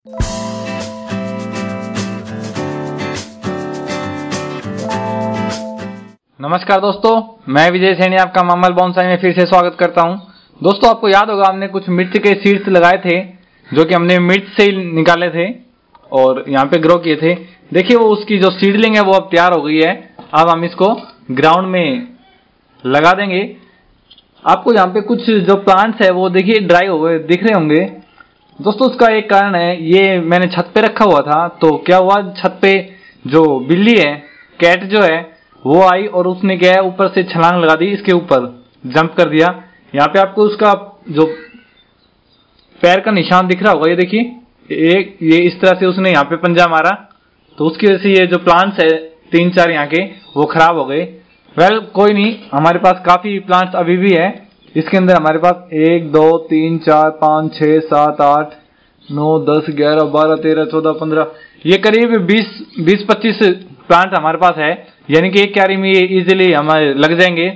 नमस्कार दोस्तों, मैं विजय सैनी आपका मामल बोनसाई में फिर से स्वागत करता हूं। दोस्तों, आपको याद होगा हमने कुछ मिर्च के सीड्स लगाए थे जो कि हमने मिर्च से ही निकाले थे और यहाँ पे ग्रो किए थे। देखिए वो उसकी जो सीडलिंग है वो अब तैयार हो गई है। अब हम इसको ग्राउंड में लगा देंगे। आपको यहाँ पे कुछ जो प्लांट्स है वो देखिए ड्राई हो गए दिख रहे होंगे। दोस्तों, उसका एक कारण है, ये मैंने छत पे रखा हुआ था तो क्या हुआ, छत पे जो बिल्ली है, कैट जो है, वो आई और उसने क्या है ऊपर से छलांग लगा दी, इसके ऊपर जंप कर दिया। यहाँ पे आपको उसका जो पैर का निशान दिख रहा होगा, ये देखिए, ये इस तरह से उसने यहाँ पे पंजा मारा तो उसकी वजह से ये जो प्लांट्स है 3-4 यहाँ के वो खराब हो गए। वेल कोई नहीं, हमारे पास काफी प्लांट्स अभी भी है। इसके अंदर हमारे पास 1 2 3 4 5 6 7 8 9 10 11 12 13 14 15 ये करीब 20-25 प्लांट हमारे पास है, यानी कि एक क्यारी में ये इजीली हमारे लग जाएंगे।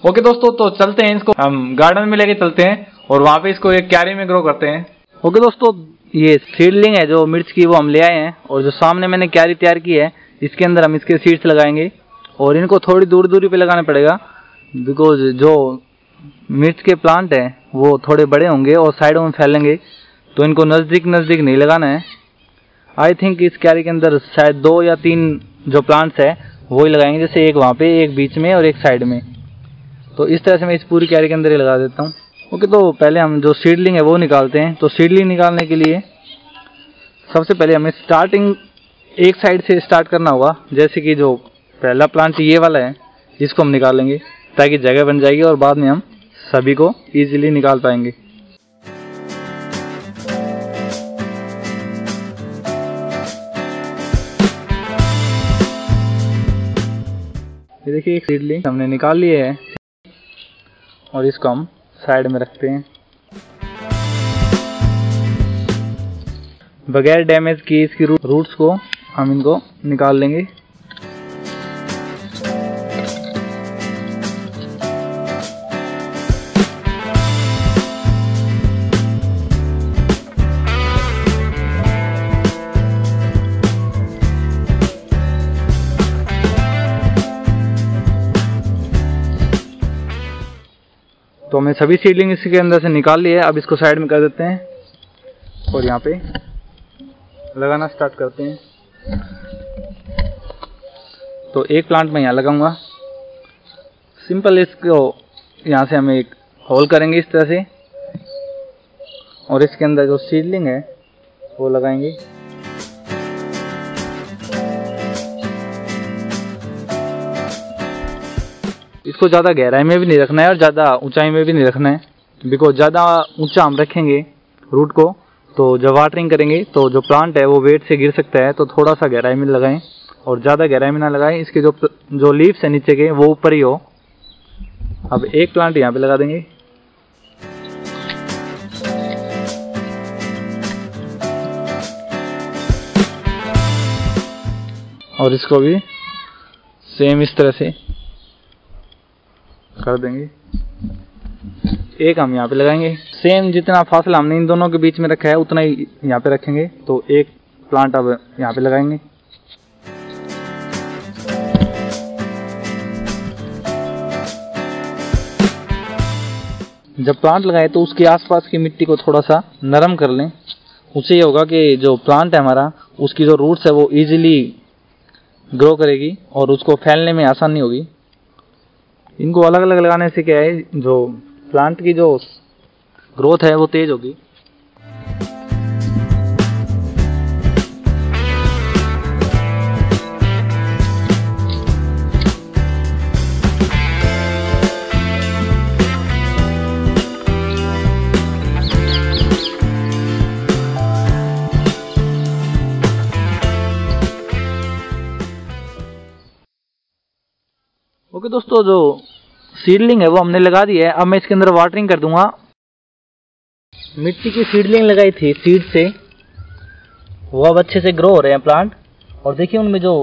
ओके दोस्तों, तो चलते हैं, इसको हम गार्डन में लेके चलते हैं और वहां पे इसको एक क्यारी में ग्रो करते हैं। ओके दोस्तों, ये सीडलिंग है जो मिर्च की वो हम ले आए हैं और जो सामने मैंने क्यारी तैयार की है इसके अंदर हम इसके सीड्स लगाएंगे और इनको थोड़ी दूरी पे लगाना पड़ेगा बिकॉज जो मिर्च के प्लांट है वो थोड़े बड़े होंगे और साइडों में फैलेंगे, तो इनको नज़दीक नहीं लगाना है। आई थिंक इस क्यारी के अंदर शायद 2 या 3 जो प्लांट्स है वो ही लगाएंगे, जैसे एक वहाँ पे, एक बीच में और एक साइड में। तो इस तरह से मैं इस पूरी क्यारी के अंदर ही लगा देता हूँ। ओके, तो पहले हम जो सीडलिंग है वो निकालते हैं। तो सीडलिंग निकालने के लिए सबसे पहले हमें स्टार्टिंग एक साइड से स्टार्ट करना होगा। जैसे कि जो पहला प्लांट ये वाला है इसको हम निकालेंगे ताकि जगह बन जाएगी और बाद में हम सभी को ईजिली निकाल पाएंगे। ये देखिए एक सीडलिंग हमने निकाल लिए है और इसको हम साइड में रखते हैं। बगैर डैमेज किए इसकी रूट्स को हम इनको निकाल लेंगे। तो हमने सभी सीडलिंग इसके अंदर से निकाल लिए। अब इसको साइड में कर देते हैं और यहाँ पे लगाना स्टार्ट करते हैं। तो एक प्लांट मैं यहाँ लगाऊंगा। सिंपल इसको यहाँ से हम एक होल करेंगे इस तरह से और इसके अंदर जो सीडलिंग है वो लगाएंगे। इसको ज़्यादा गहराई में भी नहीं रखना है और ज़्यादा ऊंचाई में भी नहीं रखना है, बिकॉज ज़्यादा ऊंचा हम रखेंगे रूट को तो जब वाटरिंग करेंगे तो जो प्लांट है वो वेट से गिर सकता है। तो थोड़ा सा गहराई में लगाएं और ज़्यादा गहराई में ना लगाएं। इसके जो लीव्स है नीचे के वो ऊपर ही हो। अब एक प्लांट यहाँ पे लगा देंगे। और इसको भी सेम इस तरह से कर देंगे। एक हम यहाँ पे लगाएंगे। सेम जितना फासला हमने इन दोनों के बीच में रखा है उतना ही यहाँ पे रखेंगे। तो एक प्लांट अब यहाँ पे लगाएंगे। जब प्लांट लगाए तो उसके आसपास की मिट्टी को थोड़ा सा नरम कर लें। उससे ये होगा कि जो प्लांट है हमारा उसकी जो रूट्स है वो इजीली ग्रो करेगी और उसको फैलने में आसानी होगी। इनको अलग अलग लगाने से क्या है, जो प्लांट की जो ग्रोथ है वो तेज होगी। ओके दोस्तों, जो सीडलिंग है वो हमने लगा दी है। अब मैं इसके अंदर वाटरिंग कर दूंगा। मिट्टी की सीडलिंग लगाई थी सीड से, वो अब अच्छे से ग्रो हो रहे हैं प्लांट। और देखिए उनमें जो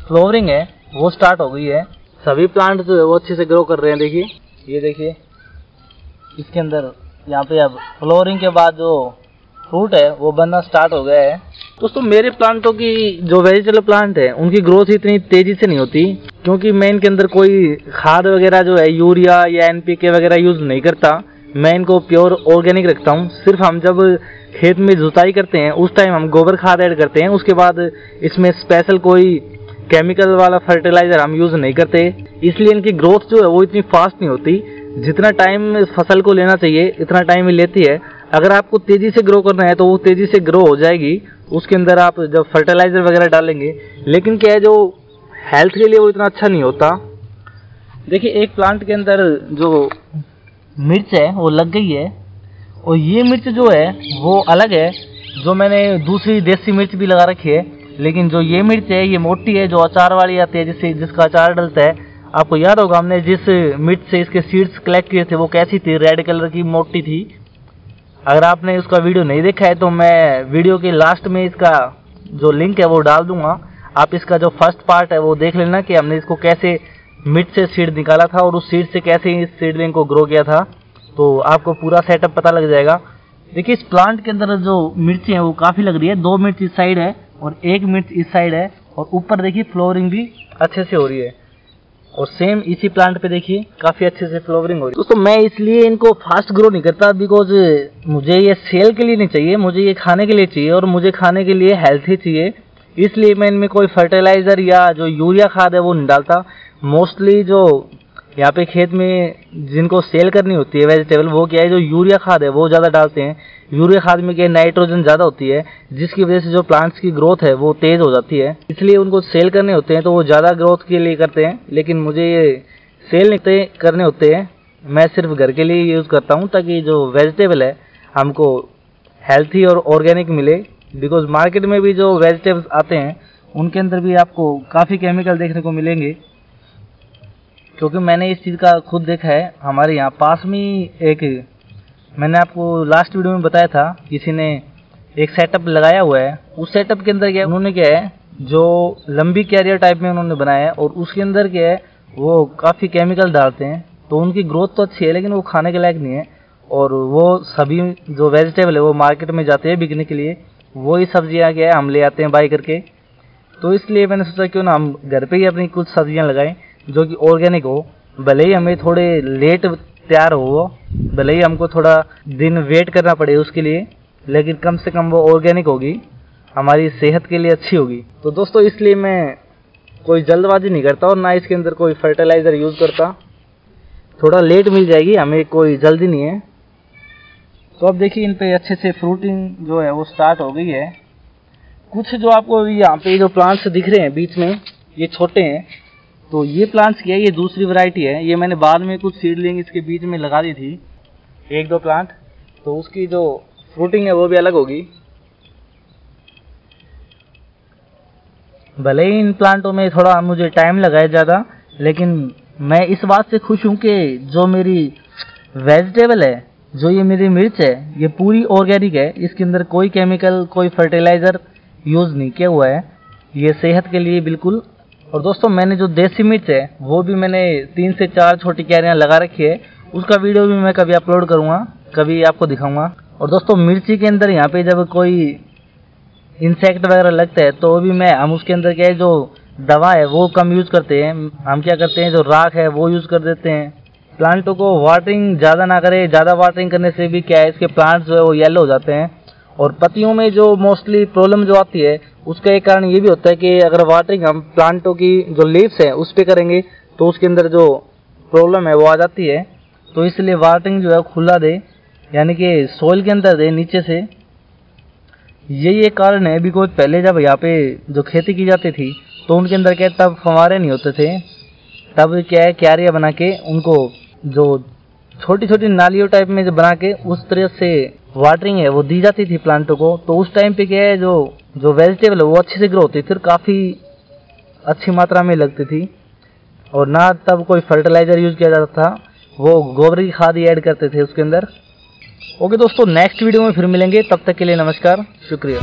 फ्लावरिंग है वो स्टार्ट हो गई है। सभी प्लांट जो है वो अच्छे से ग्रो कर रहे हैं। देखिए, ये देखिए इसके अंदर यहाँ पे अब फ्लावरिंग के बाद जो फ्रूट है वो बनना स्टार्ट हो गया है। दोस्तों मेरे प्लांटों की जो वेजिटेबल प्लांट है उनकी ग्रोथ इतनी तेजी से नहीं होती, क्योंकि मैं इनके अंदर कोई खाद वगैरह जो है यूरिया या एनपीके वगैरह यूज नहीं करता। मैं इनको प्योर ऑर्गेनिक रखता हूँ। सिर्फ हम जब खेत में जुताई करते हैं उस टाइम हम गोबर खाद ऐड करते हैं, उसके बाद इसमें स्पेशल कोई केमिकल वाला फर्टिलाइजर हम यूज नहीं करते। इसलिए इनकी ग्रोथ जो है वो इतनी फास्ट नहीं होती। जितना टाइम फसल को लेना चाहिए इतना टाइम ही लेती है। अगर आपको तेजी से ग्रो करना है तो वो तेजी से ग्रो हो जाएगी, उसके अंदर आप जब फर्टिलाइजर वगैरह डालेंगे। लेकिन क्या है, जो हेल्थ के लिए वो इतना अच्छा नहीं होता। देखिए एक प्लांट के अंदर जो मिर्च है वो लग गई है, और ये मिर्च जो है वो अलग है। जो मैंने दूसरी देसी मिर्च भी लगा रखी है, लेकिन जो ये मिर्च है ये मोटी है, जो अचार वाली आती है, जिससे जिसका अचार डलता है। आपको याद होगा हमने जिस मिर्च से इसके सीड्स कलेक्ट किए थे वो कैसी थी, रेड कलर की मोटी थी। अगर आपने उसका वीडियो नहीं देखा है तो मैं वीडियो के लास्ट में इसका जो लिंक है वो डाल दूंगा। आप इसका जो फर्स्ट पार्ट है वो देख लेना कि हमने इसको कैसे मिर्च से सीड निकाला था और उस सीड से कैसे इस सीडलिंग को ग्रो किया था, तो आपको पूरा सेटअप पता लग जाएगा। देखिए इस प्लांट के अंदर जो मिर्ची है वो काफ़ी लग रही है। 2 मिर्च इस साइड है और 1 मिर्च इस साइड है, और ऊपर देखिए फ्लोरिंग भी अच्छे से हो रही है। और सेम इसी प्लांट पे देखिए काफ़ी अच्छे से फ्लोरिंग हो रही है। दोस्तों मैं इसलिए इनको फास्ट ग्रो नहीं करता, बिकॉज मुझे ये सेल के लिए नहीं चाहिए, मुझे ये खाने के लिए चाहिए, और मुझे खाने के लिए हेल्थी चाहिए। इसलिए मैं इनमें कोई फर्टिलाइज़र या जो यूरिया खाद है वो नहीं डालता। मोस्टली जो यहाँ पे खेत में जिनको सेल करनी होती है वेजिटेबल, वो क्या है, जो यूरिया खाद है वो ज़्यादा डालते हैं। यूरिया खाद में क्या नाइट्रोजन ज़्यादा होती है, जिसकी वजह से जो प्लांट्स की ग्रोथ है वो तेज़ हो जाती है। इसलिए उनको सेल करने होते हैं तो वो ज़्यादा ग्रोथ के लिए करते हैं, लेकिन मुझे ये सेल नहीं करने होते हैं। मैं सिर्फ घर के लिए यूज़ करता हूँ, ताकि जो वेजिटेबल है हमको हेल्थी और ऑर्गेनिक मिले। बिकॉज मार्केट में भी जो वेजिटेबल्स आते हैं उनके अंदर भी आपको काफ़ी केमिकल देखने को मिलेंगे, क्योंकि मैंने इस चीज़ का खुद देखा है। हमारे यहाँ पास में एक, मैंने आपको लास्ट वीडियो में बताया था, किसी ने एक सेटअप लगाया हुआ है। उस सेटअप के अंदर क्या उन्होंने क्या है, जो लंबी कैरियर टाइप में उन्होंने बनाया है, और उसके अंदर क्या है वो काफ़ी केमिकल डालते हैं। तो उनकी ग्रोथ तो अच्छी है लेकिन वो खाने के लायक नहीं है। और वो सभी जो वेजिटेबल है वो मार्केट में जाते हैं बिकने के लिए, वही सब्जियाँ क्या है हम ले आते हैं बाई करके। तो इसलिए मैंने सोचा क्यों ना हम घर पे ही अपनी कुछ सब्जियाँ लगाएं जो कि ऑर्गेनिक हो। भले ही हमें थोड़े लेट तैयार हो, भले ही हमको थोड़ा दिन वेट करना पड़े उसके लिए, लेकिन कम से कम वो ऑर्गेनिक होगी, हमारी सेहत के लिए अच्छी होगी। तो दोस्तों इसलिए मैं कोई जल्दबाजी नहीं करता और ना इसके अंदर कोई फर्टिलाइज़र यूज़ करता। थोड़ा लेट मिल जाएगी, हमें कोई जल्दी नहीं है। तो अब देखिए इन पे अच्छे से फ्रूटिंग जो है वो स्टार्ट हो गई है। कुछ जो आपको यहाँ पे जो प्लांट्स दिख रहे हैं बीच में, ये छोटे हैं। तो ये प्लांट्स क्या है, ये दूसरी वैरायटी है। ये मैंने बाद में कुछ सीडलिंग इसके बीच में लगा दी थी, 1-2 प्लांट, तो उसकी जो फ्रूटिंग है वो भी अलग होगी। भले ही इन प्लांटों में थोड़ा मुझे टाइम लगा है ज़्यादा, लेकिन मैं इस बात से खुश हूँ कि जो मेरी वेजिटेबल है, जो ये मेरी मिर्च है, ये पूरी ऑर्गेनिक है। इसके अंदर कोई केमिकल, कोई फर्टिलाइज़र यूज़ नहीं किया हुआ है। ये सेहत के लिए बिल्कुल। और दोस्तों मैंने जो देसी मिर्च है वो भी मैंने 3 से 4 छोटी क्यारियाँ लगा रखी है। उसका वीडियो भी मैं कभी अपलोड करूँगा, कभी आपको दिखाऊंगा। और दोस्तों मिर्ची के अंदर यहाँ पे जब कोई इंसेक्ट वगैरह लगता है तो भी हम उसके अंदर क्या है, जो दवा है वो कम यूज़ करते हैं। हम क्या करते हैं, जो राख है वो यूज़ कर देते हैं। प्लांटों को वाटरिंग ज़्यादा ना करें, ज़्यादा वाटरिंग करने से भी क्या है, इसके प्लांट्स जो है वो येलो हो जाते हैं। और पत्तियों में जो मोस्टली प्रॉब्लम जो आती है उसका एक कारण ये भी होता है कि अगर वाटरिंग हम प्लांटों की जो लीव्स है उस पर करेंगे तो उसके अंदर जो प्रॉब्लम है वो आ जाती है। तो इसलिए वाटरिंग जो है खुला दे, यानी कि सोइल के अंदर दे नीचे से। यही एक कारण है। बिकॉज पहले जब यहाँ पे जो खेती की जाती थी तो उनके अंदर क्या तब फंवारे नहीं होते थे, तब क्या है क्यारियाँ बना के उनको जो छोटी छोटी नालियों टाइप में जो बना के उस तरह से वाटरिंग है वो दी जाती थी प्लांटों को। तो उस टाइम पे क्या है, जो वेजिटेबल है वो अच्छे से ग्रो होती थी, काफ़ी अच्छी मात्रा में लगती थी। और ना तब कोई फर्टिलाइज़र यूज़ किया जाता था, वो गोबर की खाद ही ऐड करते थे उसके अंदर। ओके दोस्तों, नेक्स्ट वीडियो में फिर मिलेंगे, तब तक के लिए नमस्कार, शुक्रिया।